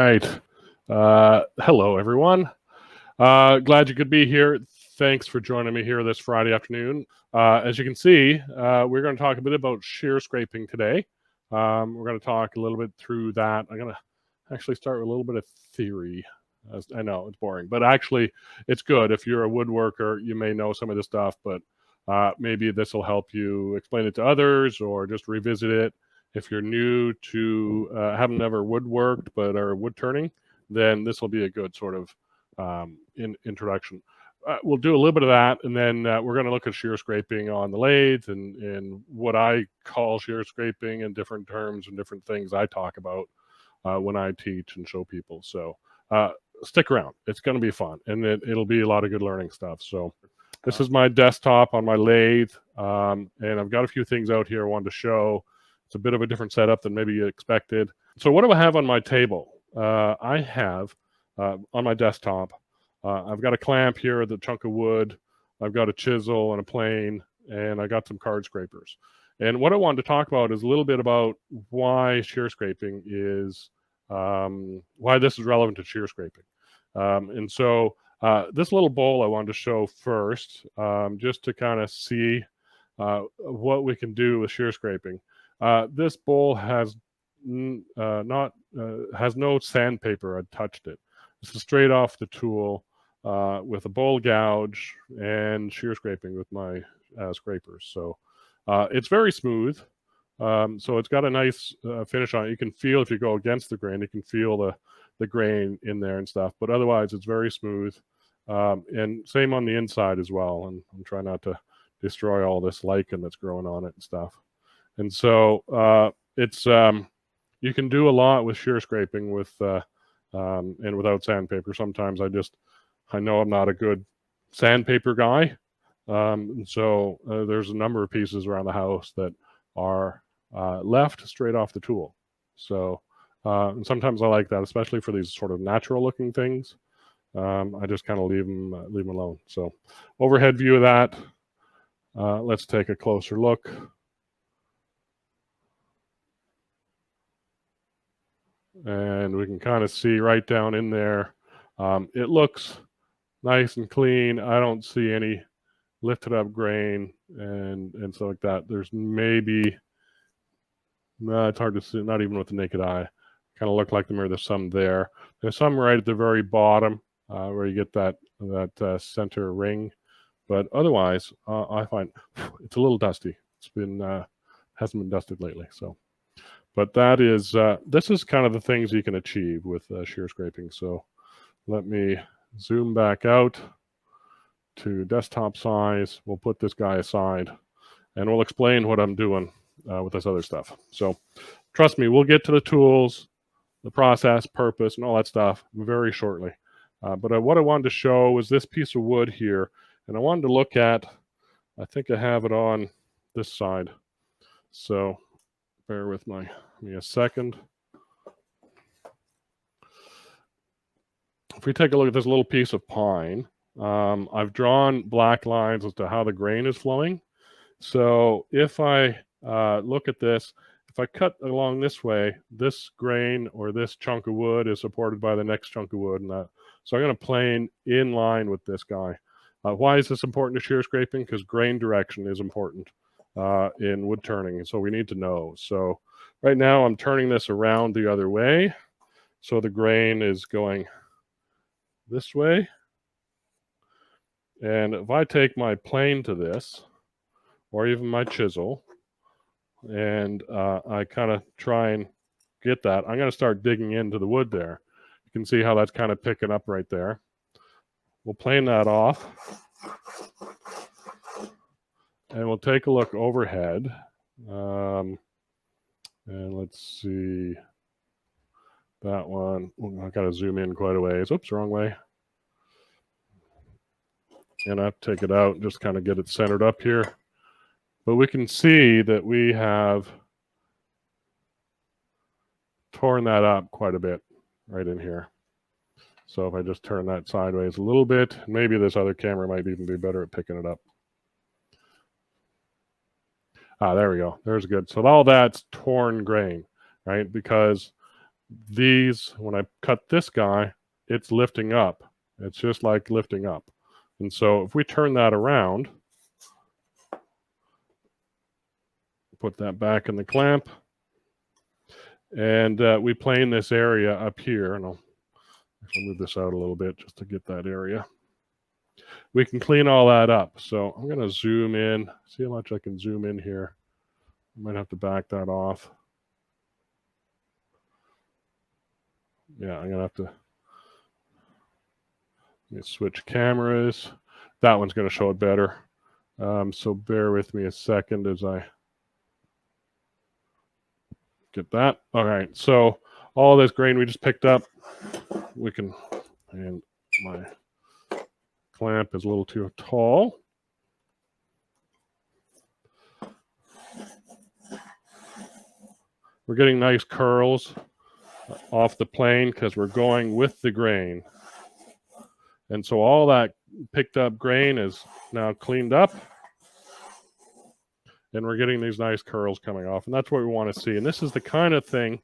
right. Hello, everyone. Glad you could be here. Thanks for joining me here this Friday afternoon. As you can see, we're going to talk a bit about shear scraping today. We're going to talk a little bit through that. I'm going to actually start with a little bit of theory. I know it's boring, but actually it's good. If you're a woodworker, you may know some of this stuff, but maybe this will help you explain it to others or just revisit it. If you're new to, haven't ever woodworked but are wood turning, then this will be a good sort of introduction. We'll do a little bit of that, and then we're going to look at shear scraping on the lathe and what I call shear scraping and different terms and different things I talk about when I teach and show people. So stick around. It's going to be fun, and it'll be a lot of good learning stuff. So this is my desktop on my lathe, and I've got a few things out here I wanted to show. It's a bit of a different setup than maybe you expected. So what do I have on my table? I have on my desktop, I've got a clamp here, the chunk of wood. I've got a chisel and a plane, and I got some card scrapers. And what I wanted to talk about is a little bit about why shear scraping is, why this is relevant to shear scraping. And so this little bowl I wanted to show first, just to kind of see what we can do with shear scraping. This bowl has has no sandpaper. I touched it. This is straight off the tool with a bowl gouge and shear scraping with my scrapers. So it's very smooth. So it's got a nice finish on it. You can feel, if you go against the grain, you can feel the grain in there and stuff. But otherwise, it's very smooth. And same on the inside as well. And I'm trying not to destroy all this lichen that's growing on it and stuff. And so it's you can do a lot with shear scraping with and without sandpaper. Sometimes I know I'm not a good sandpaper guy, and so there's a number of pieces around the house that are left straight off the tool. So and sometimes I like that, especially for these sort of natural looking things. I just kind of leave them alone. So overhead view of that. Let's take a closer look. And we can kind of see right down in there. It looks nice and clean. I don't see any lifted up grain and so like that. There's maybe, it's hard to see, not even with the naked eye. Kind of look like there's some there. There's some right at the very bottom where you get that center ring. But otherwise, I find it's a little dusty. It's been hasn't been dusted lately. So. But that is, this is kind of the things you can achieve with shear scraping. So let me zoom back out to desktop size. We'll put this guy aside, and we'll explain what I'm doing with this other stuff. So trust me, we'll get to the tools, the process, purpose, and all that stuff very shortly. But what I wanted to show was this piece of wood here, and I wanted to look at, I think I have it on this side. So bear with me a second. If we take a look at this little piece of pine, I've drawn black lines as to how the grain is flowing. So if I look at this, if I cut along this way, this grain or this chunk of wood is supported by the next chunk of wood. So I'm going to plane in line with this guy. Why is this important to shear scraping? Because grain direction is important in wood turning, so we need to know. So right now I'm turning this around the other way, so the grain is going this way. And if I take my plane to this, or even my chisel, and I kind of try and get that, I'm going to start digging into the wood there. You can see how that's kind of picking up right there. We'll plane that off. And we'll take a look overhead. And let's see that one. I've got to zoom in quite a ways. Oops, wrong way. And I have to take it out and just kind of get it centered up here. But we can see that we have torn that up quite a bit right in here. So if I just turn that sideways a little bit, maybe this other camera might even be better at picking it up. There we go. There's good. So all that's torn grain, right? Because these, when I cut this guy, it's lifting up. It's just like lifting up. And so if we turn that around, put that back in the clamp, and we plane this area up here, and I'll move this out a little bit just to get that area. We can clean all that up. So I'm going to zoom in, see how much I can zoom in here. I might have to back that off. Yeah, I'm going to have to let me switch cameras. That one's going to show it better. So bear with me a second as I get that. All right, so all this grain we just picked up, we can, and my clamp is a little too tall. We're getting nice curls off the plane because we're going with the grain. And so all that picked up grain is now cleaned up. And we're getting these nice curls coming off. And that's what we want to see. And this is the kind of thing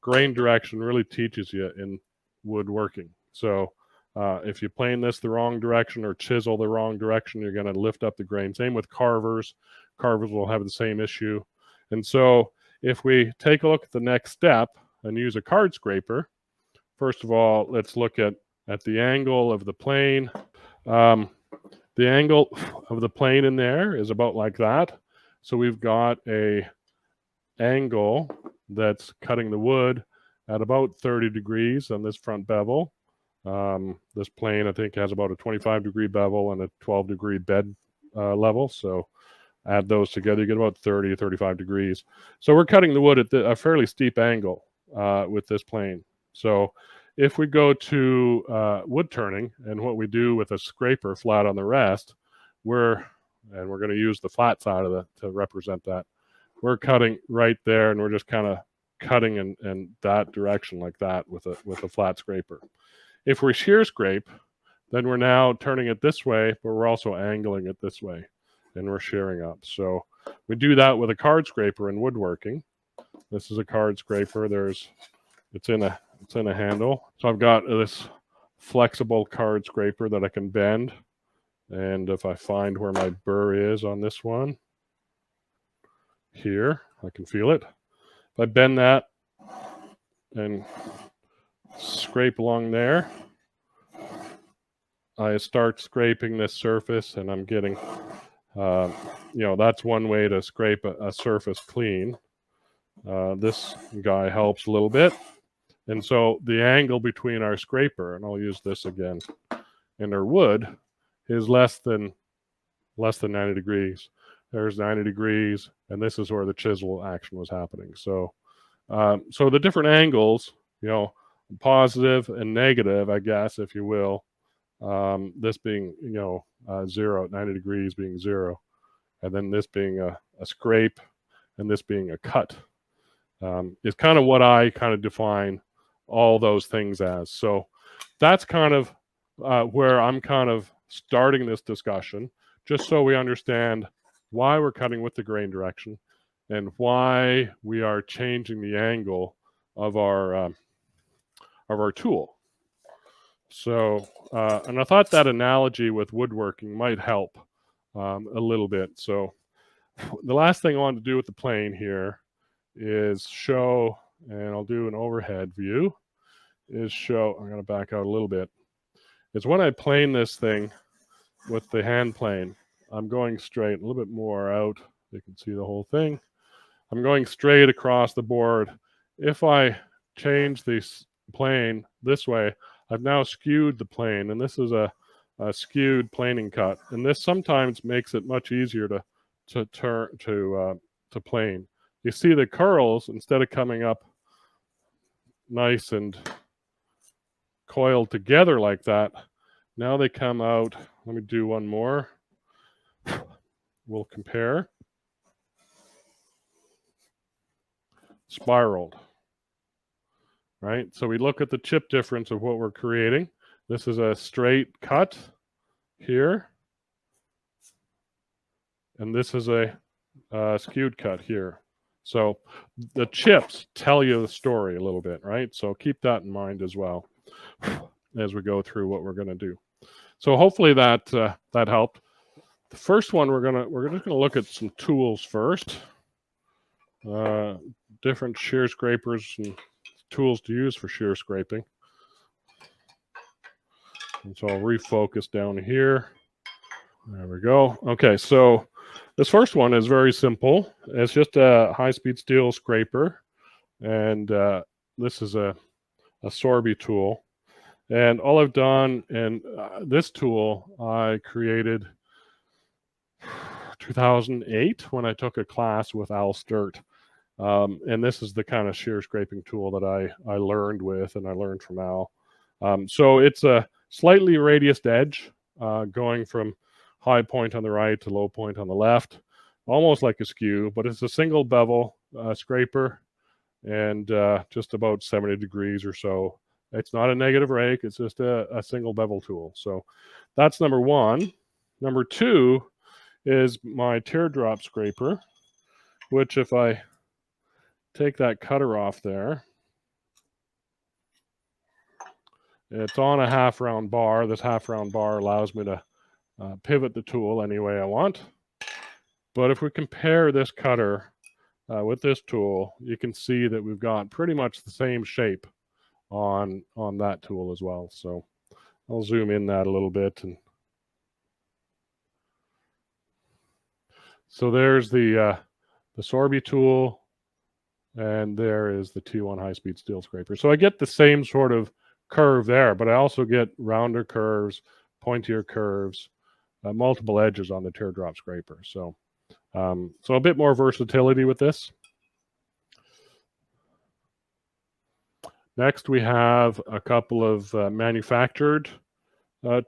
grain direction really teaches you in woodworking. So if you plane this the wrong direction or chisel the wrong direction, you're going to lift up the grain. Same with carvers. Carvers will have the same issue. And so if we take a look at the next step and use a card scraper, first of all, let's look at the angle of the plane. The angle of the plane in there is about like that. So we've got a angle that's cutting the wood at about 30 degrees on this front bevel. This plane, I think, has about a 25-degree bevel and a 12-degree bed level. So add those together, you get about 30 or 35 degrees. So we're cutting the wood at a fairly steep angle with this plane. So if we go to wood turning, and what we do with a scraper flat on the rest, we're going to use the flat side of to represent that. We're cutting right there, and we're just kind of cutting in that direction like that with a flat scraper. If we shear scrape, then we're now turning it this way, but we're also angling it this way, and we're shearing up. So we do that with a card scraper in woodworking. This is a card scraper. It's in a handle. So I've got this flexible card scraper that I can bend. And if I find where my burr is on this one, here, I can feel it. If I bend that and scrape along there, I start scraping this surface, and I'm getting, that's one way to scrape a surface clean. This guy helps a little bit. And so the angle between our scraper, and I'll use this again, and our wood is less than 90 degrees. There's 90 degrees, and this is where the chisel action was happening. So so the different angles, positive and negative, I guess, if you will, this being, 0, 90 degrees being 0, and then this being a scrape, and this being a cut, is kind of what I kind of define all those things as. So that's kind of where I'm kind of starting this discussion, just so we understand why we're cutting with the grain direction and why we are changing the angle of our tool. So, and I thought that analogy with woodworking might help a little bit. So the last thing I want to do with the plane here is show, and I'll do an overhead view, is show, I'm going to back out a little bit, is when I plane this thing with the hand plane, I'm going straight, a little bit more out, you can see the whole thing. I'm going straight across the board. If I change this plane this way, I've now skewed the plane, and this is a skewed planing cut, and this sometimes makes it much easier to plane. You see the curls, instead of coming up nice and coiled together like that, now they come out. Let me do one more. We'll compare. Spiraled. Right? So we look at the chip difference of what we're creating. This is a straight cut here. And this is a skewed cut here. So the chips tell you the story a little bit, right? So keep that in mind as well as we go through what we're going to do. So hopefully that that helped. The first one we're just gonna look at some tools first. Different shear scrapers and tools to use for shear scraping. And so I'll refocus down here. There we go. Okay, so this first one is very simple. It's just a high-speed steel scraper, and this is a Sorby tool. And all I've done, and this tool I created 2008 when I took a class with Al Sturt. And this is the kind of shear scraping tool that I learned with, and I learned from Al. So it's a slightly radiused edge, going from high point on the right to low point on the left, almost like a skew, but it's a single bevel scraper, and just about 70 degrees or so. It's not a negative rake, it's just a single bevel tool. So that's number one. Number two is my teardrop scraper, which if I take that cutter off there, it's on a half round bar. This half round bar allows me to pivot the tool any way I want. But if we compare this cutter with this tool, you can see that we've got pretty much the same shape on that tool as well. So I'll zoom in that a little bit. And so there's the Sorby tool, and there is the T1 high-speed steel scraper. So I get the same sort of curve there, but I also get rounder curves, pointier curves, multiple edges on the teardrop scraper. So so a bit more versatility with this. Next, we have a couple of manufactured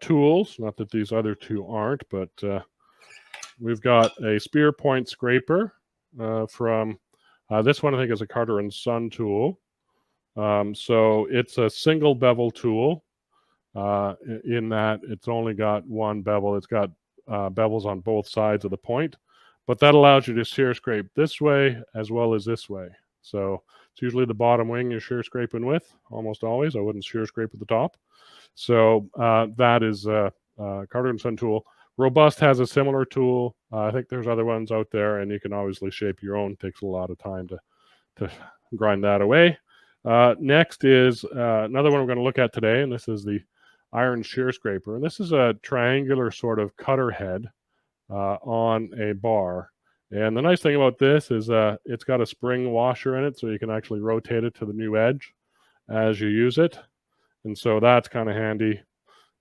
tools. Not that these other two aren't, but we've got a spear point scraper from this one. I think is a Carter and Son tool. So it's a single bevel tool in that it's only got one bevel. It's got bevels on both sides of the point, but that allows you to shear scrape this way as well as this way. So it's usually the bottom wing you're shear scraping with, almost always. I wouldn't shear scrape at the top. So that is a Carter and Son tool. Robust has a similar tool. I think there's other ones out there, and you can obviously shape your own. It takes a lot of time to grind that away. Next is another one we're going to look at today, and this is the iron shear scraper. And this is a triangular sort of cutter head on a bar. And the nice thing about this is it's got a spring washer in it, so you can actually rotate it to the new edge as you use it. And so that's kind of handy.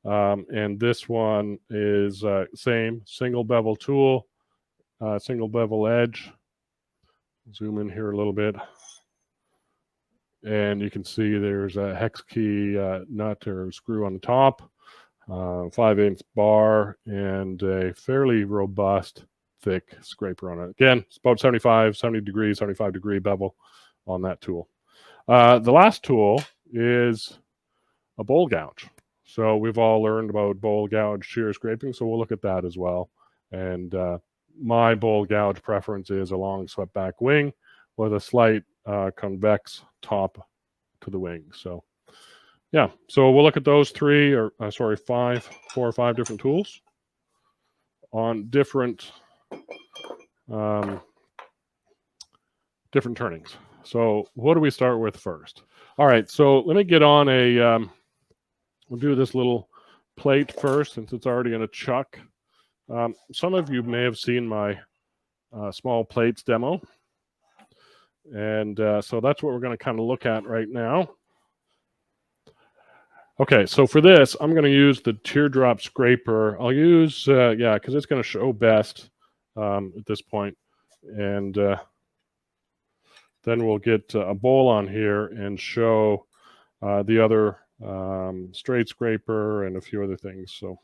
And this one is same single bevel tool, single bevel edge. Zoom in here a little bit. And you can see there's a hex key nut or screw on the top, 5/8 bar, and a fairly robust, thick scraper on it. Again, it's about 70 degrees, 75 degree bevel on that tool. The last tool is a bowl gouge. So we've all learned about bowl gouge shear scraping, so we'll look at that as well. And my bowl gouge preference is a long swept back wing with a slight convex top to the wing. So yeah, so we'll look at those four or five different tools on different turnings. So what do we start with first? All right, so let me get on we'll do this little plate first, since it's already in a chuck. Some of you may have seen my small plates demo. And so that's what we're going to kind of look at right now. Okay, so for this, I'm going to use the teardrop scraper. I'll use, because it's going to show best at this point. And then we'll get a bowl on here and show the other straight scraper and a few other things. So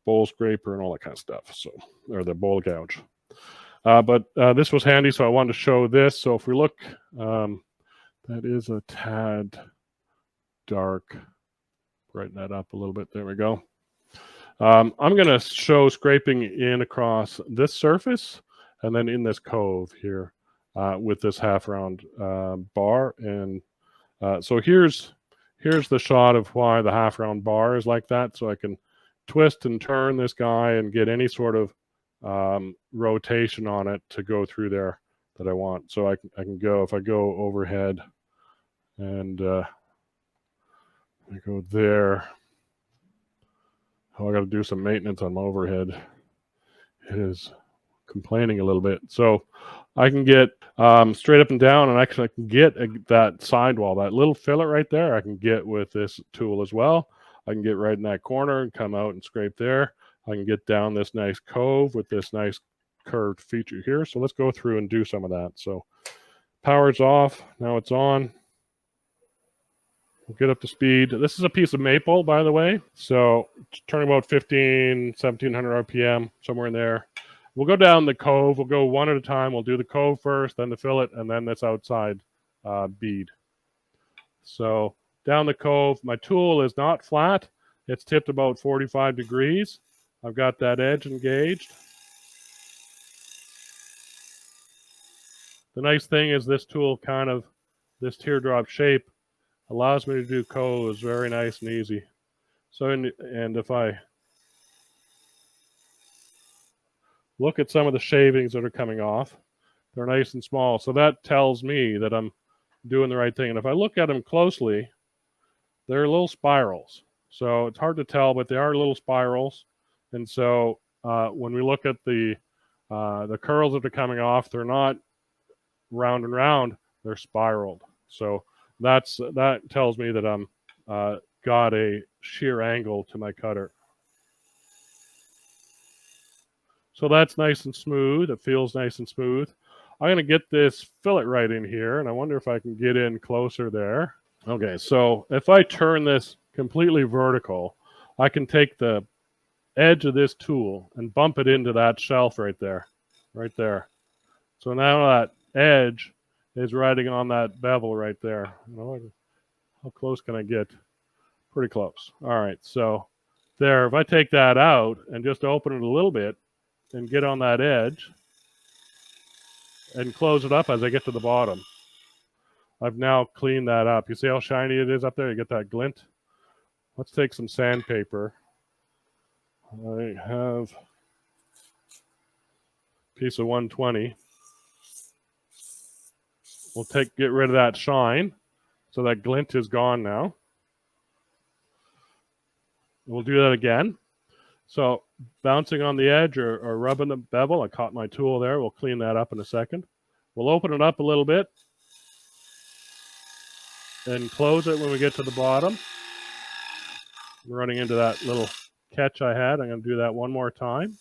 bowl scraper and all that kind of stuff. So, or the bowl gouge. But this was handy, so I wanted to show this. So if we look, that is a tad dark. Brighten that up a little bit. There we go. I'm going to show scraping in across this surface and then in this cove here with this half round bar. And so here's the shot of why the half round bar is like that. So I can twist and turn this guy and get any sort of rotation on it to go through there that I want. So I can go, if I go overhead and I go there. Oh, I got to do some maintenance on my overhead. It is complaining a little bit. So I can get straight up and down, and actually I can get that sidewall, that little fillet right there, I can get with this tool as well. I can get right in that corner and come out and scrape there. I can get down this nice cove with this nice curved feature here. So let's go through and do some of that. So power's off. Now it's on. We'll get up to speed. This is a piece of maple, by the way. So turning about 1700 RPM, somewhere in there. We'll go down the cove. We'll go one at a time. We'll do the cove first, then the fillet, and then this outside bead. So down the cove. My tool is not flat. It's tipped about 45 degrees. I've got that edge engaged. The nice thing is this tool kind of, this teardrop shape allows me to do coves very nice and easy. So, and if I look at some of the shavings that are coming off, they're nice and small. So that tells me that I'm doing the right thing. And if I look at them closely, they're little spirals. So it's hard to tell, but they are little spirals. And so when we look at the curls that are coming off, they're not round and round, they're spiraled. So that tells me that I'm got a shear angle to my cutter. So that's nice and smooth. It feels nice and smooth. I'm going to get this fillet right in here, and I wonder if I can get in closer there. Okay, so if I turn this completely vertical, I can take the edge of this tool and bump it into that shelf right there. So now that edge is riding on that bevel right there. How close can I get? Pretty close. All right, so there, if I take that out and just open it a little bit and get on that edge and close it up as I get to the bottom, I've now cleaned that up. You see how shiny it is up there? You get that glint. Let's take some sandpaper. I have a piece of 120. We'll get rid of that shine. So that glint is gone now. We'll do that again. So bouncing on the edge or rubbing the bevel, I caught my tool there. We'll clean that up in a second. We'll open it up a little bit and close it when we get to the bottom. I'm running into that little catch I had. I'm going to do that one more time.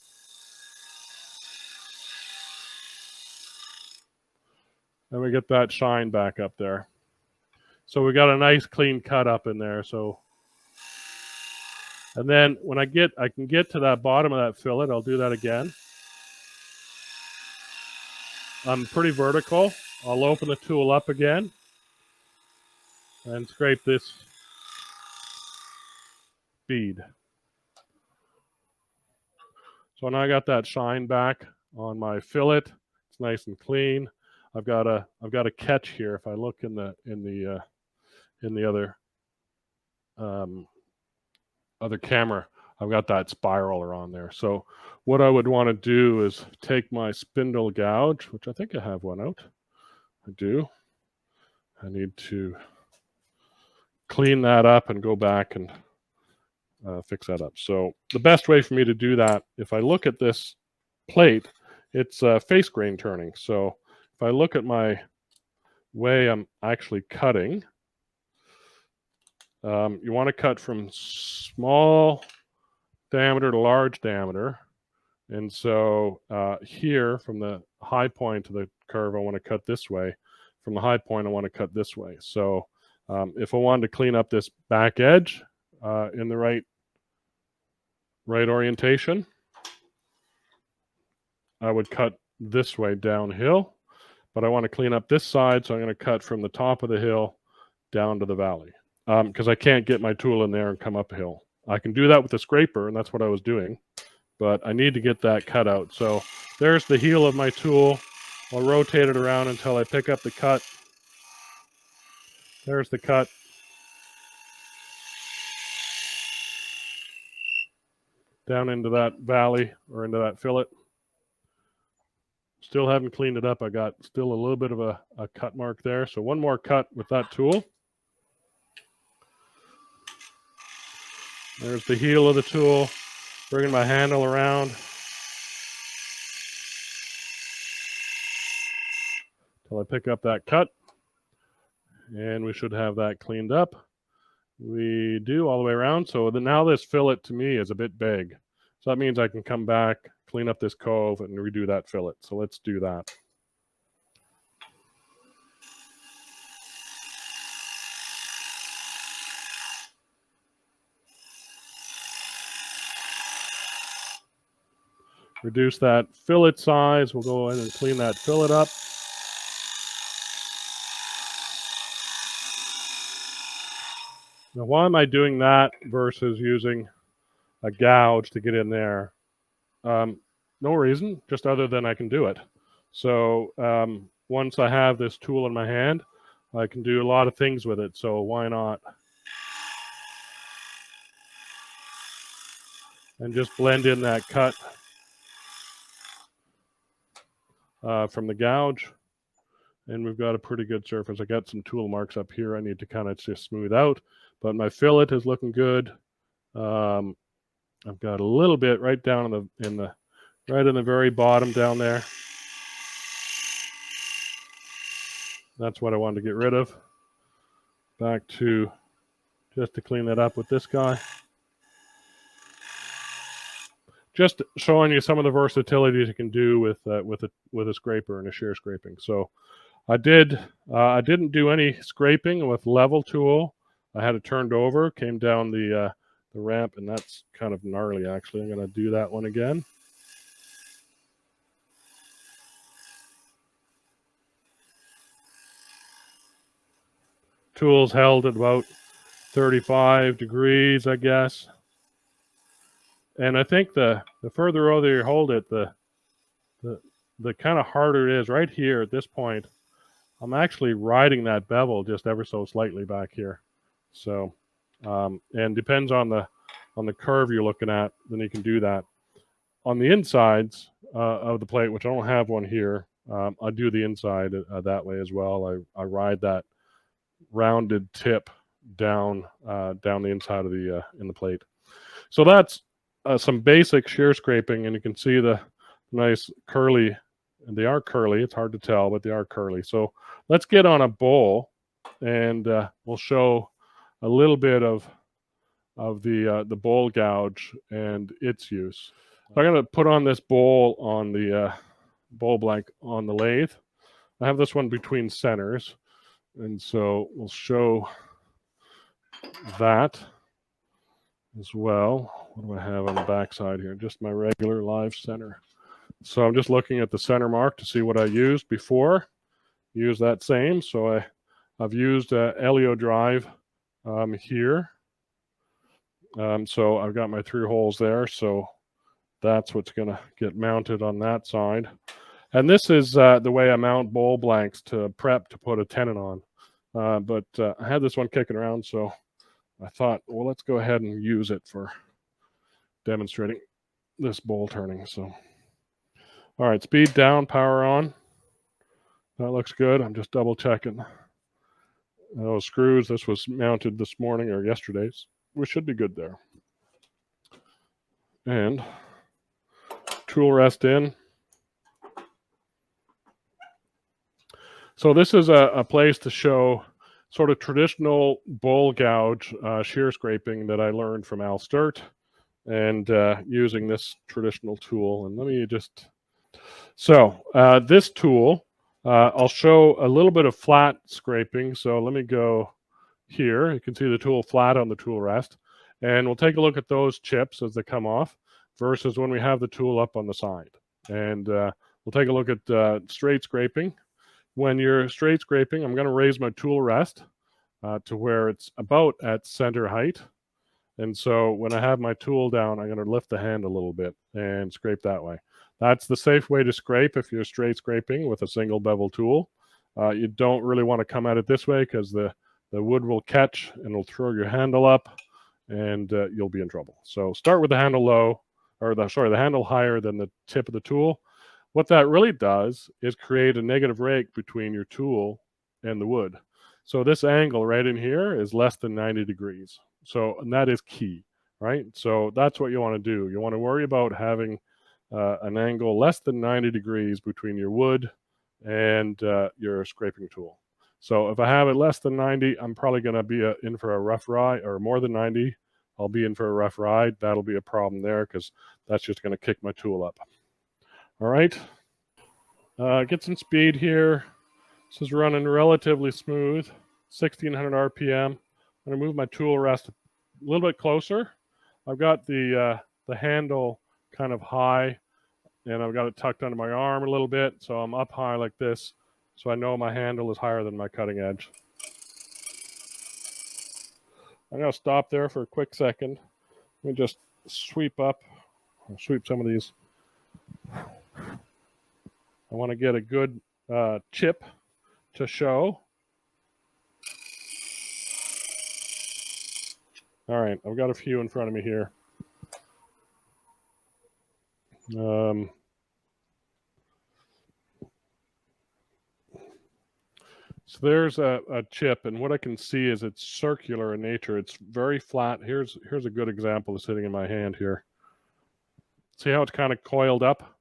And we get that shine back up there. So we got a nice clean cut up in there. So, and then when I can get to that bottom of that fillet, I'll do that again. I'm pretty vertical. I'll open the tool up again and scrape this bead. So now I got that shine back on my fillet. It's nice and clean. I've got a catch here. If I look in the other camera, I've got that spiraler on there. So what I would want to do is take my spindle gouge, which I think I have one out. I do. I need to clean that up and go back and fix that up. So the best way for me to do that, if I look at this plate, it's face grain turning. So if I look at my way I'm actually cutting, you want to cut from small diameter to large diameter. And so here, from the high point to the curve, I want to cut this way. From the high point, I want to cut this way. So if I wanted to clean up this back edge in the right orientation, I would cut this way downhill. But I want to clean up this side, so I'm going to cut from the top of the hill down to the valley. Because I can't get my tool in there and come uphill. I can do that with the scraper, and that's what I was doing. But I need to get that cut out. So there's the heel of my tool. I'll rotate it around until I pick up the cut. There's the cut. Down into that valley or into that fillet. Still haven't cleaned it up. I got still a little bit of a cut mark there. So one more cut with that tool. There's the heel of the tool. Bringing my handle around till I pick up that cut. And we should have that cleaned up. We do all the way around. So now this fillet to me is a bit big. So that means I can come back, clean up this cove, and redo that fillet. So let's do that. Reduce that fillet size. We'll go in and clean that fillet up. Now, why am I doing that versus using a gouge to get in there? No reason, just other than I can do it. So once I have this tool in my hand, I can do a lot of things with it. So why not? And just blend in that cut from the gouge. And we've got a pretty good surface. I got some tool marks up here I need to kind of just smooth out. But my fillet is looking good. I've got a little bit right down right in the very bottom down there. That's what I wanted to get rid of. Back to just to clean that up with this guy. Just showing you some of the versatility you can do with a scraper and a shear scraping. So I didn't do any scraping with level tool. I had it turned over, came down the ramp, and that's kind of gnarly actually. I'm going to do that one again. Tool's held at about 35 degrees, I guess. And I think the further over you hold it, the kind of harder it is. Right here at this point, I'm actually riding that bevel just ever so slightly back here. So, and depends on the curve you're looking at, then you can do that. On the insides of the plate, which I don't have one here, I do the inside that way as well. I ride that rounded tip down the inside of in the plate. So that's some basic shear scraping, and you can see the nice curly, and they are curly. It's hard to tell, but they are curly. So let's get on a bowl, and we'll show a little bit of the bowl gouge and its use. So I'm going to put on this bowl on the bowl blank on the lathe. I have this one between centers, and so we'll show that as well. What do I have on the back side here? Just my regular live center. So I'm just looking at the center mark to see what I used before. Use that same. So I've used Elio drive here. So I've got my 3 holes there. So that's what's going to get mounted on that side. And this is the way I mount bowl blanks to prep to put a tenon on. But I had this one kicking around, so I thought, well, let's go ahead and use it for demonstrating this bowl turning. So, all right, speed down, power on. That looks good. I'm just double checking those screws. This was mounted this morning or yesterday. We should be good there. And tool rest in. So this is a place to show sort of traditional bowl gouge shear scraping that I learned from Al Sturt, and using this traditional tool. And let me just, so this tool, I'll show a little bit of flat scraping. So let me go here. You can see the tool flat on the tool rest. And we'll take a look at those chips as they come off versus when we have the tool up on the side. And we'll take a look at straight scraping. When you're straight scraping, I'm going to raise my tool rest to where it's about at center height. And so when I have my tool down, I'm going to lift the hand a little bit and scrape that way. That's the safe way to scrape if you're straight scraping with a single bevel tool. You don't really want to come at it this way because the wood will catch and it'll throw your handle up and you'll be in trouble. So start with the handle low, or the handle higher than the tip of the tool. What that really does is create a negative rake between your tool and the wood. So this angle right in here is less than 90 degrees. So, and that is key, right? So that's what you want to do. You want to worry about having an angle less than 90 degrees between your wood and your scraping tool. So if I have it less than 90, I'm probably going to be in for a rough ride, or more than 90, I'll be in for a rough ride. That'll be a problem there because that's just going to kick my tool up. All right. Get some speed here. This is running relatively smooth, 1600 RPM. I'm going to move my tool rest a little bit closer. I've got the handle kind of high, and I've got it tucked under my arm a little bit, so I'm up high like this, so I know my handle is higher than my cutting edge. I'm going to stop there for a quick second. Let me just sweep up. I'll sweep some of these. I want to get a good chip to show. All right, I've got a few in front of me here. So there's a chip, and what I can see is it's circular in nature. It's very flat. Here's a good example of sitting in my hand here. See how it's kind of coiled up?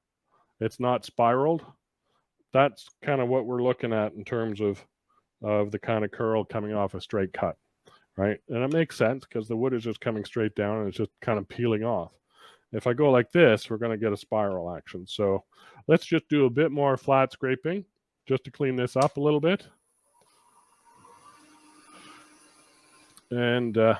It's not spiraled. That's kind of what we're looking at in terms of the kind of curl coming off a straight cut, right? And it makes sense because the wood is just coming straight down and it's just kind of peeling off. If I go like this, we're going to get a spiral action. So let's just do a bit more flat scraping just to clean this up a little bit. And this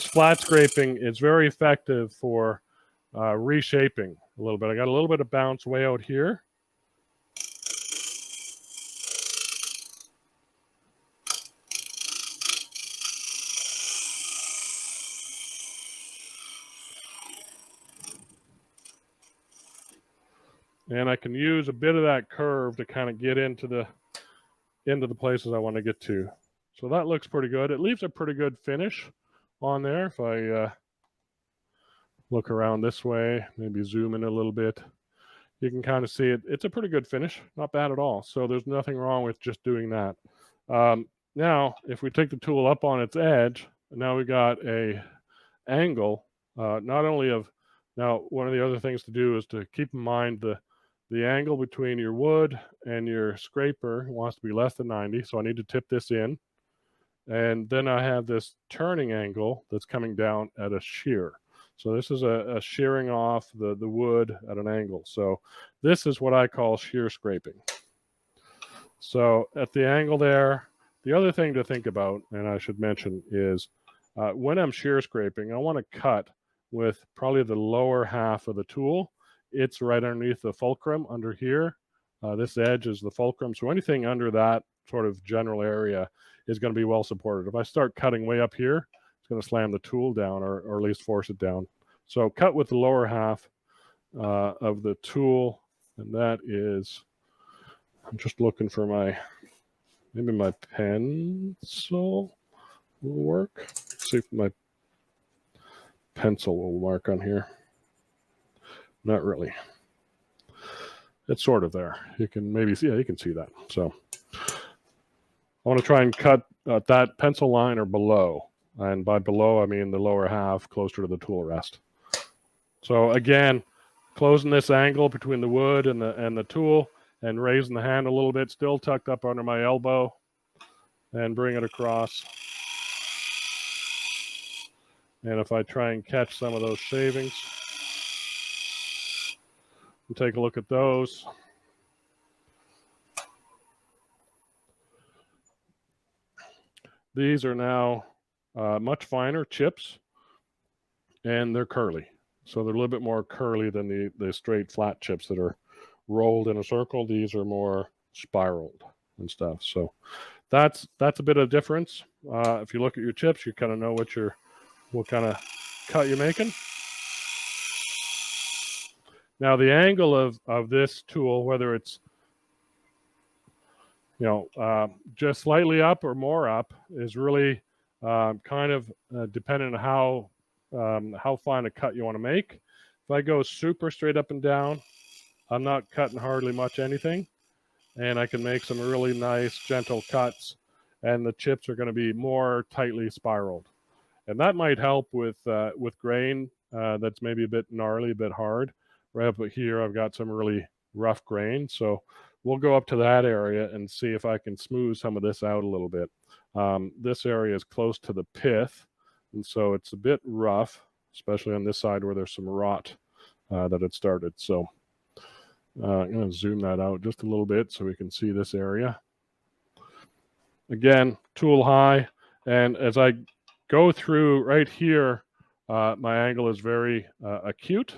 flat scraping is very effective for reshaping a little bit. I got a little bit of bounce way out here. And I can use a bit of that curve to kind of get into the places I want to get to. So that looks pretty good. It leaves a pretty good finish on there. If I look around this way, maybe zoom in a little bit, you can kind of see it. It's a pretty good finish, not bad at all. So there's nothing wrong with just doing that. Now, if we take the tool up on its edge, now we got a angle, not only of, now one of the other things to do is to keep in mind the angle between your wood and your scraper wants to be less than 90. So I need to tip this in. And then I have this turning angle that's coming down at a shear. So this is a shearing off the wood at an angle. So this is what I call shear scraping. So at the angle there, the other thing to think about, and I should mention, is when I'm shear scraping, I want to cut with probably the lower half of the tool. It's right underneath the fulcrum under here. This edge is the fulcrum. So anything under that sort of general area is going to be well supported. If I start cutting way up here, it's going to slam the tool down or at least force it down. So cut with the lower half of the tool. And that is, I'm just looking for maybe my pencil will work. Let's see if my pencil will work on here. Not really. It's sort of there. You can maybe see, yeah, you can see that. So I want to try and cut that pencil line or below. And by below, I mean the lower half closer to the tool rest. So again, closing this angle between the wood and the tool and raising the hand a little bit, still tucked up under my elbow, and bring it across. And if I try and catch some of those shavings, and take a look at those. These are now much finer chips, and they're curly. So they're a little bit more curly than the straight flat chips that are rolled in a circle. These are more spiraled and stuff. So that's a bit of difference. If you look at your chips, you kind of know what kind of cut you're making. Now the angle of this tool, whether it's just slightly up or more up, is really kind of dependent on how fine a cut you want to make. If I go super straight up and down, I'm not cutting hardly much anything, and I can make some really nice gentle cuts, and the chips are going to be more tightly spiraled. And that might help with grain that's maybe a bit gnarly, a bit hard. Right up here, I've got some really rough grain, so we'll go up to that area and see if I can smooth some of this out a little bit. This area is close to the pith, and so it's a bit rough, especially on this side where there's some rot that had started. So I'm going to zoom that out just a little bit so we can see this area. Again, tool high, and as I go through right here, my angle is very acute.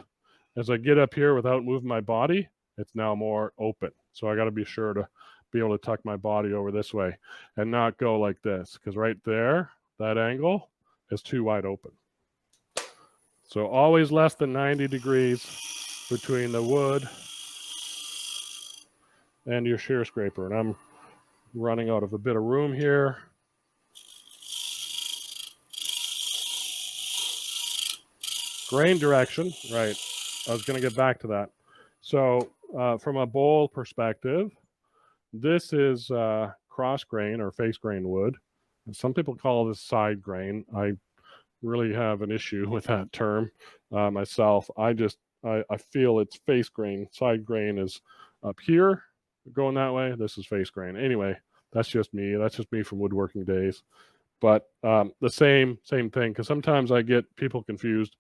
As I get up here without moving my body, it's now more open. So I got to be sure to be able to tuck my body over this way and not go like this, because right there, that angle is too wide open. So always less than 90 degrees between the wood and your shear scraper. And I'm running out of a bit of room here. Grain direction, right. I was going to get back to that. So from a bowl perspective, this is cross grain or face grain wood. And some people call this side grain. I really have an issue with that term myself. I feel it's face grain. Side grain is up here going that way. This is face grain. Anyway, that's just me. That's just me from woodworking days. But the same thing, because sometimes I get people confused.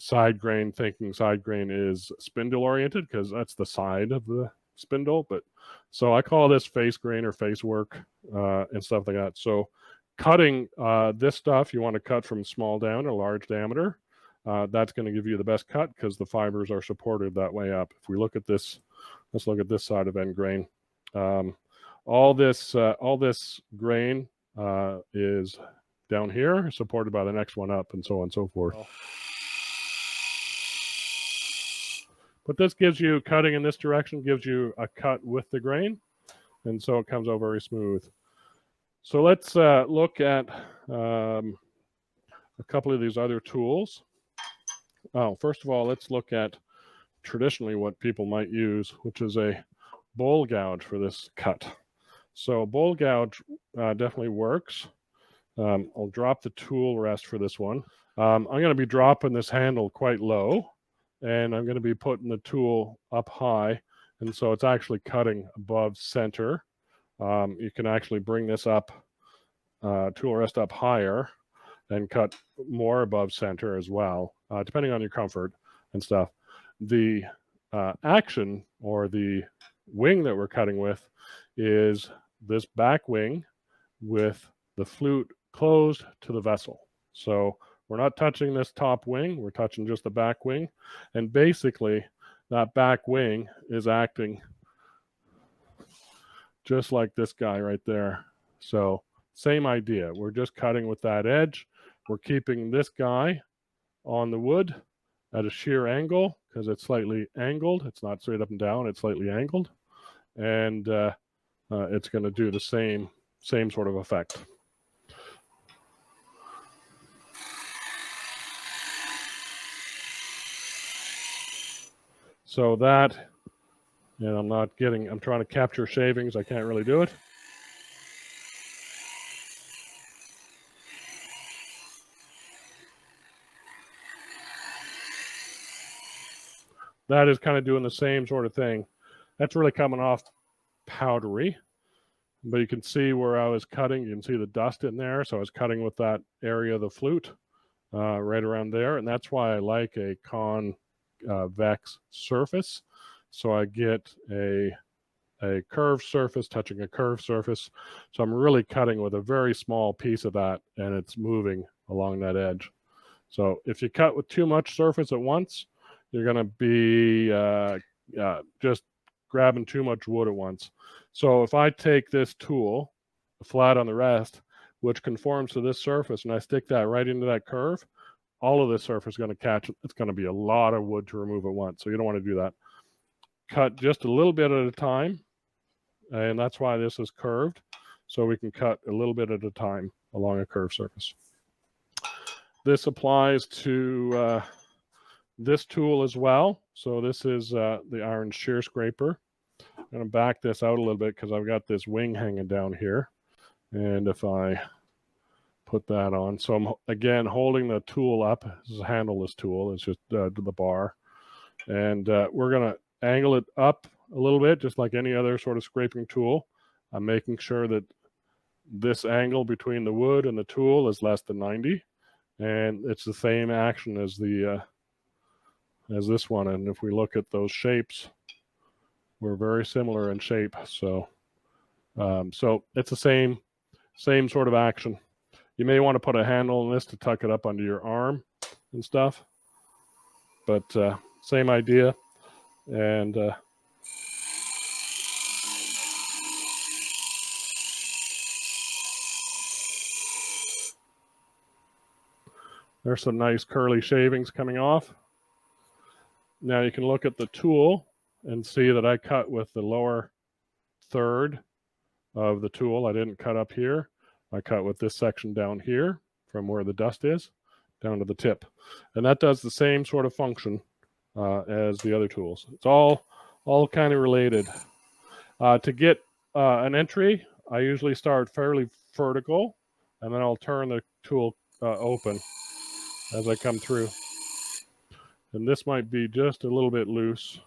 Side grain, thinking side grain is spindle oriented because that's the side of the spindle. But so I call this face grain or face work and stuff like that. So cutting this stuff, you want to cut from small down to large diameter. That's going to give you the best cut because the fibers are supported that way up. If we look at this, let's look at this side of end grain. All this grain is down here, supported by the next one up, and so on and so forth. But this gives you, cutting in this direction gives you a cut with the grain, and so it comes out very smooth. So let's look at a couple of these other tools. Oh, first of all, let's look at traditionally what people might use, which is a bowl gouge for this cut. So a bowl gouge definitely works. I'll drop the tool rest for this one. I'm going to be dropping this handle quite low, and I'm going to be putting the tool up high, and so it's actually cutting above center. You can actually bring this up, tool rest up higher, and cut more above center as well, depending on your comfort and stuff. The action or the wing that we're cutting with is this back wing with the flute closed to the vessel. So we're not touching this top wing, we're touching just the back wing. And basically, that back wing is acting just like this guy right there. So same idea. We're just cutting with that edge. We're keeping this guy on the wood at a shear angle because it's slightly angled. It's not straight up and down, it's slightly angled. And it's going to do the same sort of effect. So that, and I'm trying to capture shavings. I can't really do it. That is kind of doing the same sort of thing. That's really coming off powdery, but you can see where I was cutting. You can see the dust in there. So I was cutting with that area of the flute right around there. And that's why I like a convex surface. So I get a curved surface touching a curved surface. So I'm really cutting with a very small piece of that, and it's moving along that edge. So if you cut with too much surface at once, you're going to be just grabbing too much wood at once. So if I take this tool flat on the rest, which conforms to this surface, and I stick that right into that curve, all of this surface is going to catch. It's going to be a lot of wood to remove at once, so you don't want to do that. Cut just a little bit at a time, and that's why this is curved, so we can cut a little bit at a time along a curved surface. This applies to this tool as well. So this is the iron shear scraper. I'm going to back this out a little bit because I've got this wing hanging down here. And if I put that on, so I'm again holding the tool up. This is a handleless tool. It's just the bar. And we're going to angle it up a little bit, just like any other sort of scraping tool. I'm making sure that this angle between the wood and the tool is less than 90. And it's the same action as the as this one. And if we look at those shapes, we're very similar in shape. So so it's the same sort of action. You may want to put a handle on this to tuck it up under your arm and stuff, but same idea. And there's some nice curly shavings coming off. Now you can look at the tool and see that I cut with the lower third of the tool. I didn't cut up here. I cut with this section down here from where the dust is down to the tip. And that does the same sort of function as the other tools. It's all kind of related. To get an entry, I usually start fairly vertical, and then I'll turn the tool open as I come through. And this might be just a little bit loose.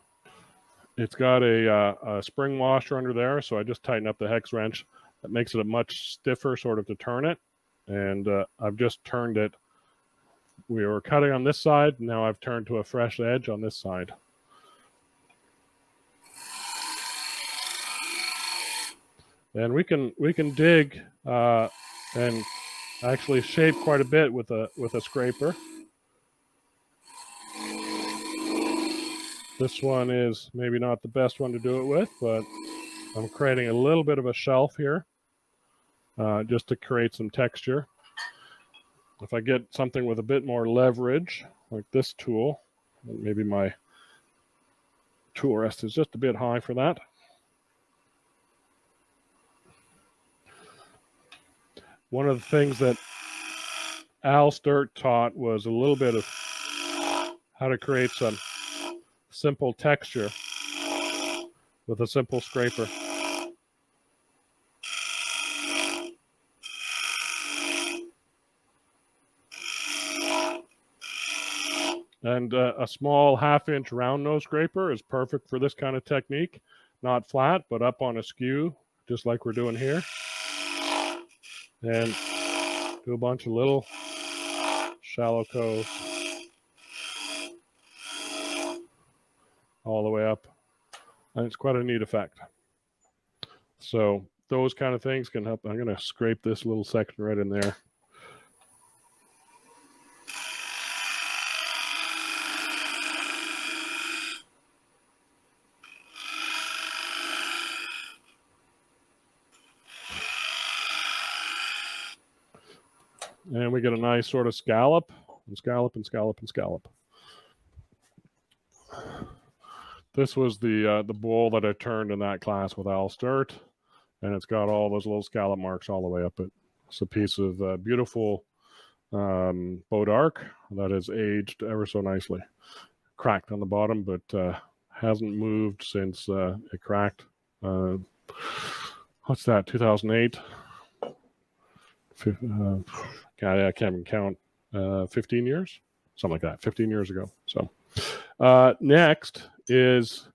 It's got a spring washer under there, so I just tighten up the hex wrench. That makes it a much stiffer sort of to turn it. And I've just turned it. We were cutting on this side. Now I've turned to a fresh edge on this side. And we can dig and actually shape quite a bit with a scraper. This one is maybe not the best one to do it with, but I'm creating a little bit of a shelf here just to create some texture. If I get something with a bit more leverage, like this tool, maybe my tool rest is just a bit high for that. One of the things that Al Sturt taught was a little bit of how to create some simple texture with a simple scraper. And a small 1/2-inch round nose scraper is perfect for this kind of technique. Not flat, but up on a skew, just like we're doing here. And do a bunch of little shallow coves all the way up. And it's quite a neat effect. So those kind of things can help. I'm going to scrape this little section right in there. And we get a nice sort of scallop, and scallop, and scallop, and scallop. This was the bowl that I turned in that class with Al Sturt, and it's got all those little scallop marks all the way up it. It's a piece of beautiful bow dark that has aged ever so nicely. Cracked on the bottom, but hasn't moved since it cracked. What's that, 2008? I can't even count. 15 years? Something like that, 15 years ago. So next is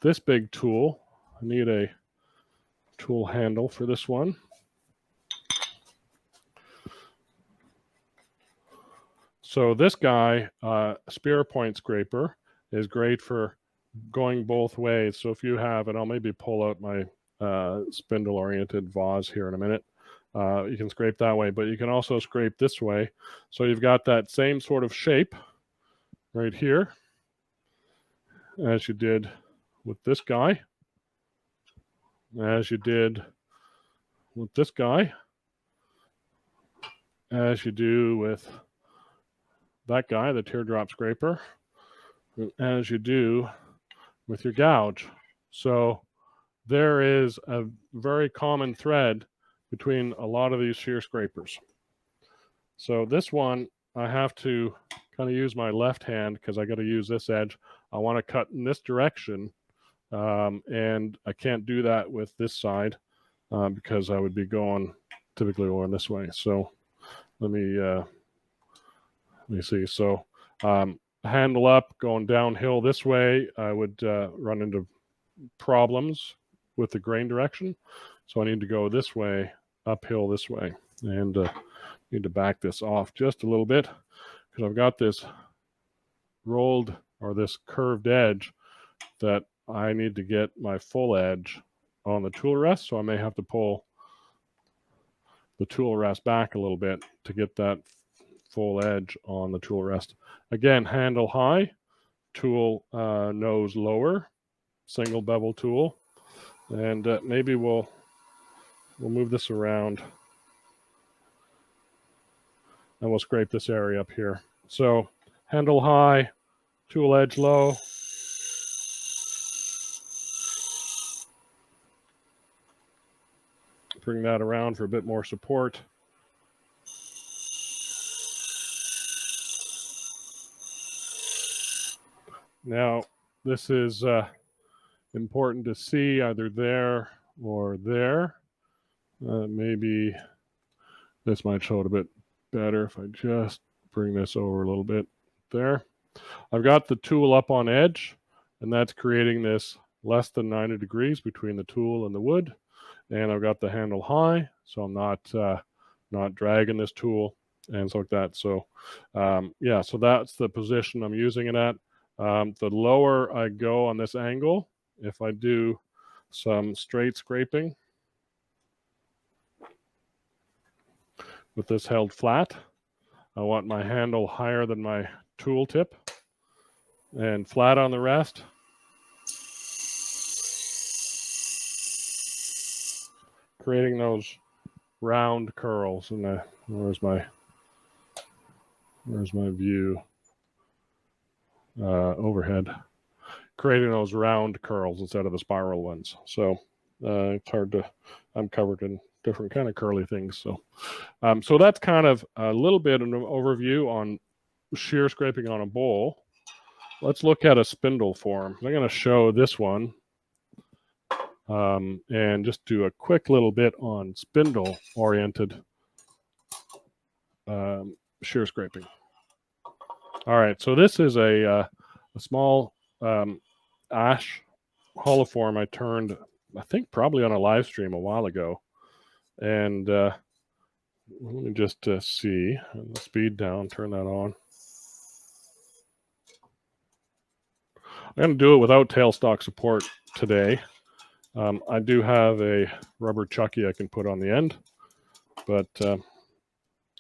this big tool. I need a tool handle for this one. So this guy, spear point scraper, is great for going both ways. So if you have, and I'll maybe pull out my spindle oriented vase here in a minute. You can scrape that way, but you can also scrape this way. So you've got that same sort of shape right here as you did with this guy, as you did with this guy as you do with that guy, the teardrop scraper, as you do with your gouge. So there is a very common thread between a lot of these shear scrapers. So this one, I have to kind of use my left hand because I got to use this edge. I want to cut in this direction, and I can't do that with this side because I would be typically going this way. So let me see. So handle up, going downhill this way, I would run into problems with the grain direction. So I need to go this way, uphill this way, and need to back this off just a little bit because I've got this rolled or this curved edge that I need to get my full edge on the tool rest. So I may have to pull the tool rest back a little bit to get that full edge on the tool rest. Again, handle high, tool nose lower, single bevel tool, and maybe we'll move this around and we'll scrape this area up here. So handle high, tool edge low. Bring that around for a bit more support. Now, this is important to see either there or there. Maybe this might show it a bit better if I just bring this over a little bit there. I've got the tool up on edge, and that's creating this less than 90 degrees between the tool and the wood. And I've got the handle high, so I'm not dragging this tool and stuff like that. So yeah, so that's the position I'm using it at. The lower I go on this angle, if I do some straight scraping with this held flat, I want my handle higher than my tool tip and flat on the rest. Creating those round curls. And where's my view overhead? Creating those round curls instead of the spiral ones. So it's hard to. I'm covered in different kind of curly things. So so that's kind of a little bit of an overview on shear scraping on a bowl. Let's look at a spindle form. I'm going to show this one. And just do a quick little bit on spindle oriented shear scraping. All right, so this is a small ash hollow form I turned, I think probably on a live stream a while ago. And let me just see the speed down, turn that on. I'm going to do it without tailstock support today. I do have a rubber chucky I can put on the end, but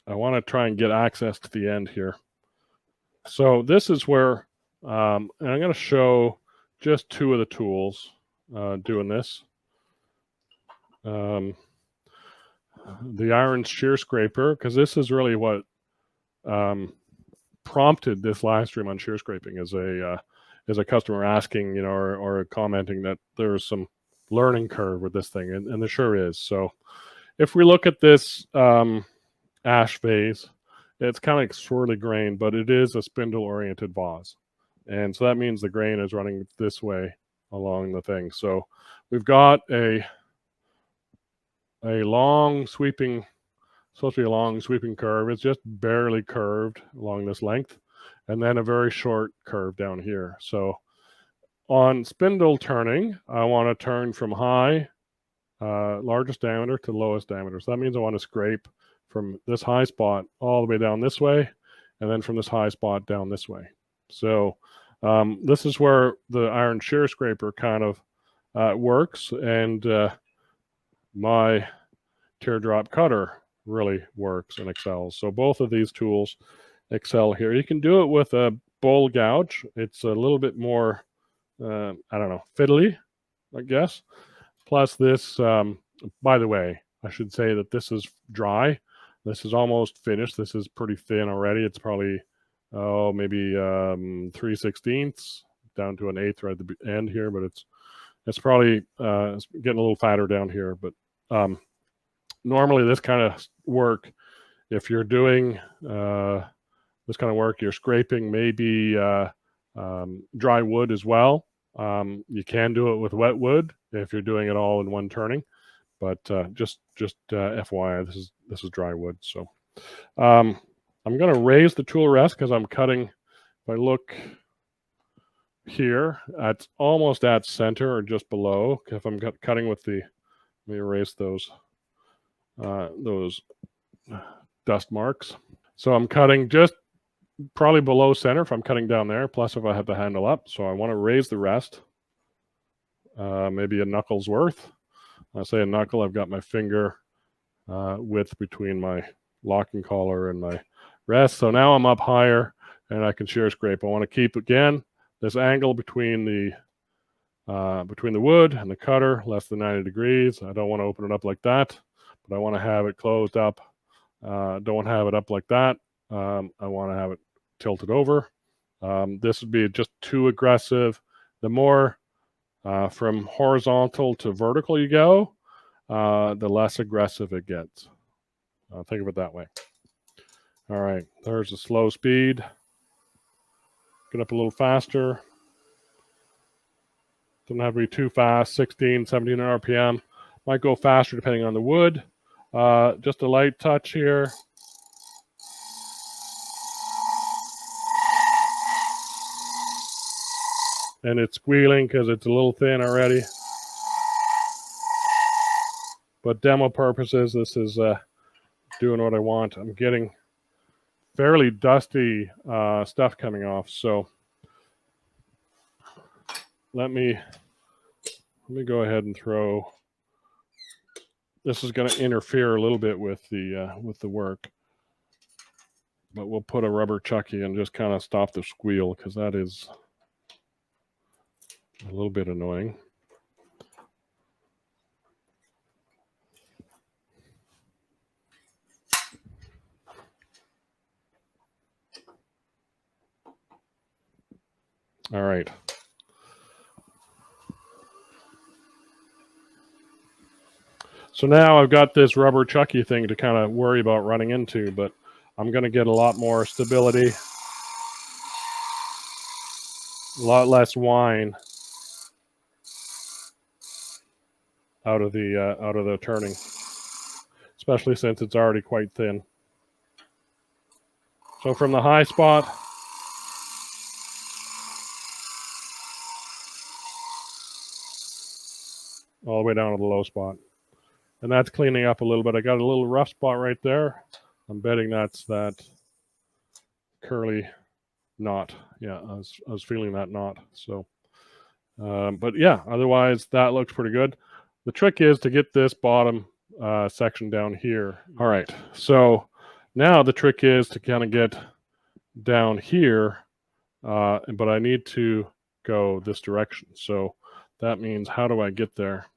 I want to try and get access to the end here. So this is where, and I'm going to show just two of the tools doing this. The iron shear scraper, because this is really what prompted this live stream on shear scraping, is a customer asking, or commenting that there's some learning curve with this thing, and there sure is. So if we look at this ash vase, it's kind of swirly grain, but it is a spindle oriented vase, and so that means the grain is running this way along the thing. So we've got a long sweeping, supposed to be a long sweeping curve. It's just barely curved along this length, and then a very short curve down here. So on spindle turning, I want to turn from high, largest diameter to lowest diameter. So that means I want to scrape from this high spot all the way down this way, and then from this high spot down this way. So this is where the iron shear scraper kind of works, and my teardrop cutter really works and excels. So both of these tools excel here. You can do it with a bowl gouge. It's a little bit more I don't know, fiddly, I guess. Plus this, by the way, I should say that this is dry. This is almost finished. This is pretty thin already. It's probably, maybe 3/16 down to an eighth right at the end here, but it's probably it's getting a little fatter down here. But normally this kind of work, if you're doing this kind of work, you're scraping maybe dry wood as well. You can do it with wet wood if you're doing it all in one turning, but just FYI, this is dry wood. So I'm going to raise the tool rest because I'm cutting. If I look here, it's almost at center or just below. If I'm cutting with the, let me erase those dust marks. So I'm cutting just probably below center if I'm cutting down there, plus if I have the handle up. So I want to raise the rest, maybe a knuckle's worth. I say a knuckle, I've got my finger width between my locking collar and my rest. So now I'm up higher and I can shear scrape. I want to keep, again, this angle between the wood and the cutter less than 90 degrees. I don't want to open it up like that, but I want to have it closed up. Don't have it up like that. I want to have it tilted over. This would be just too aggressive. The more from horizontal to vertical you go, the less aggressive it gets. Think of it that way. All right, there's a slow speed. Get up a little faster. Doesn't have to be too fast, 16, 17 RPM. Might go faster depending on the wood. Just a light touch here. And it's squealing because it's a little thin already. But demo purposes, this is doing what I want. I'm getting fairly dusty stuff coming off. So let me go ahead and throw. This is going to interfere a little bit with the work, but we'll put a rubber chucky and just kind of stop the squeal because that is a little bit annoying. All right. So now I've got this rubber chucky thing to kind of worry about running into, but I'm going to get a lot more stability, a lot less whine out of the turning, especially since it's already quite thin. So from the high spot, all the way down to the low spot. And that's cleaning up a little bit. I got a little rough spot right there. I'm betting that's that curly knot. Yeah, I was feeling that knot. So, but yeah, otherwise that looks pretty good. The trick is to get this bottom section down here. All right, so now the trick is to kind of get down here, but I need to go this direction. So that means, how do I get there?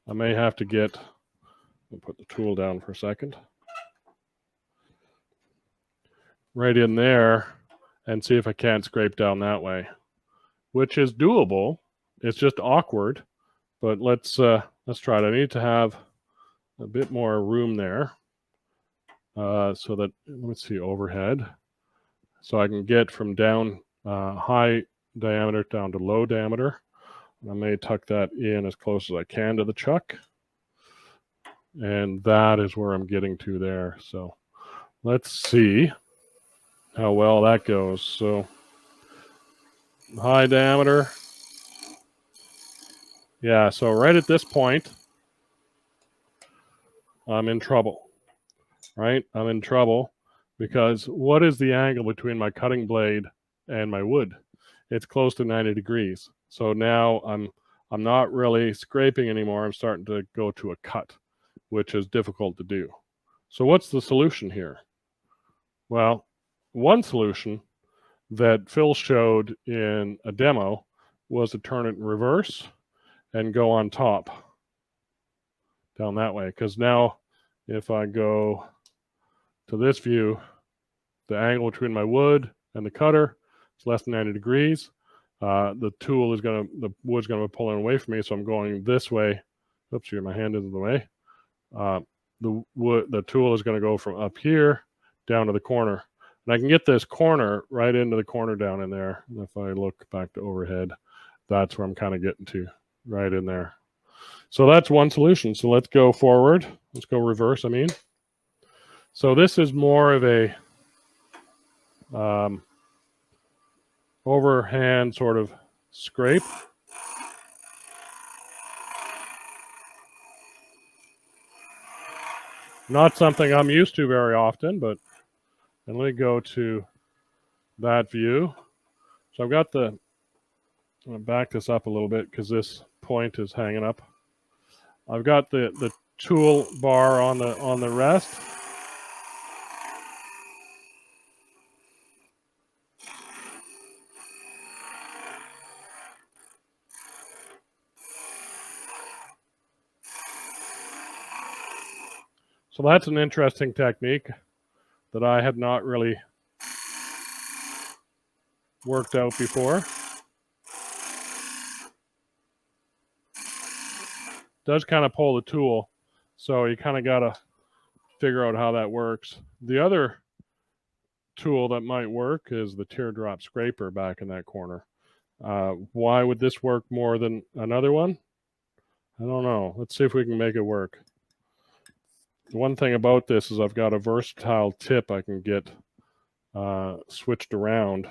I may have to get, I'll put the tool down for a second, right in there and see if I can't scrape down that way, which is doable. It's just awkward, but let's try it. I need to have a bit more room there so that, let me see, overhead, so I can get from down high diameter down to low diameter. I may tuck that in as close as I can to the chuck. And that is where I'm getting to there. So let's see how well that goes. So high diameter. Yeah, so right at this point, I'm in trouble, right? I'm in trouble because what is the angle between my cutting blade and my wood? It's close to 90 degrees. So now I'm not really scraping anymore. I'm starting to go to a cut, which is difficult to do. So what's the solution here? Well, one solution that Phil showed in a demo was to turn it in reverse and go on top down that way. Because now if I go to this view, the angle between my wood and the cutter is less than 90 degrees. The wood's gonna be pulling away from me, so I'm going this way. Oops, here, my hand is in the way. The tool is going to go from up here down to the corner. And I can get this corner right into the corner down in there. And if I look back to overhead, that's where I'm kind of getting to, right in there. So that's one solution. So let's go forward. Let's go reverse, I mean. So this is more of a overhand sort of scrape. Not something I'm used to very often, but and let me go to that view. So I've got I'm going to back this up a little bit because this point is hanging up. I've got the tool bar on the rest. So that's an interesting technique that I had not really worked out before. Does kind of pull the tool, so you kind of got to figure out how that works. The other tool that might work is the teardrop scraper back in that corner. Why would this work more than another one? I don't know. Let's see if we can make it work. The one thing about this is I've got a versatile tip I can get switched around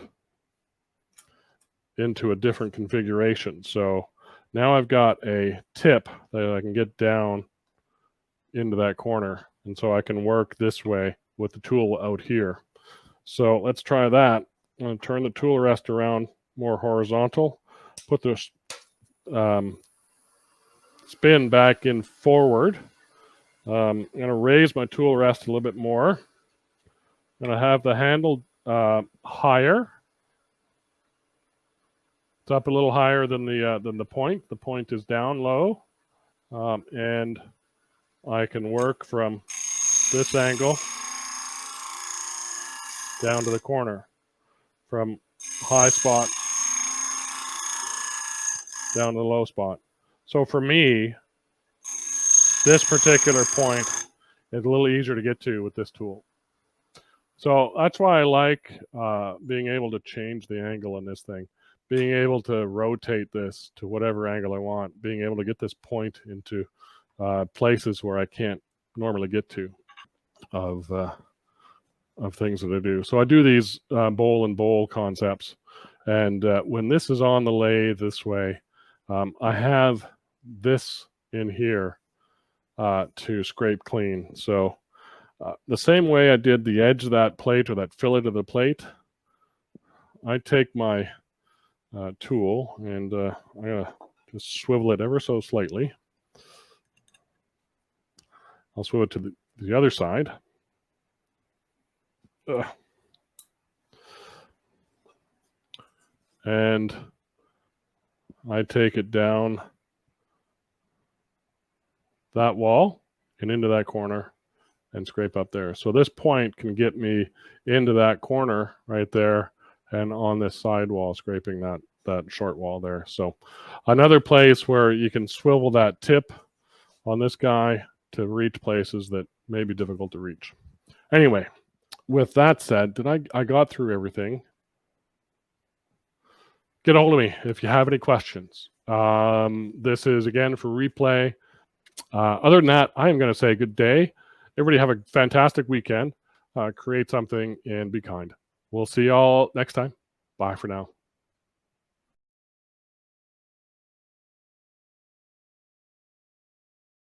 into a different configuration. So now I've got a tip that I can get down into that corner. And so I can work this way with the tool out here. So let's try that. I'm going to turn the tool rest around more horizontal. Put the spin back in forward. I'm going to raise my tool rest a little bit more. I'm going to have the handle higher. It's up a little higher than the point. The point is down low. And I can work from this angle down to the corner, from high spot down to the low spot. So for me, this particular point is a little easier to get to with this tool. So that's why I like being able to change the angle on this thing, being able to rotate this to whatever angle I want, being able to get this point into places where I can't normally get to of things that I do. So I do these bowl and bowl concepts. And when this is on the lathe this way, I have this in here to scrape clean. So the same way I did the edge of that plate or that fillet of the plate, I take my tool and I'm going to just swivel it ever so slightly. I'll swivel it to the other side. And I take it down that wall and into that corner and scrape up there. So this point can get me into that corner right there and on this side wall, scraping that short wall there. So another place where you can swivel that tip on this guy to reach places that may be difficult to reach. Anyway, with that said, I got through everything. Get a hold of me if you have any questions. This is, again, for replay. Other than that, I am going to say good day. Everybody have a fantastic weekend. Create something and be kind. We'll see y'all next time. Bye for now.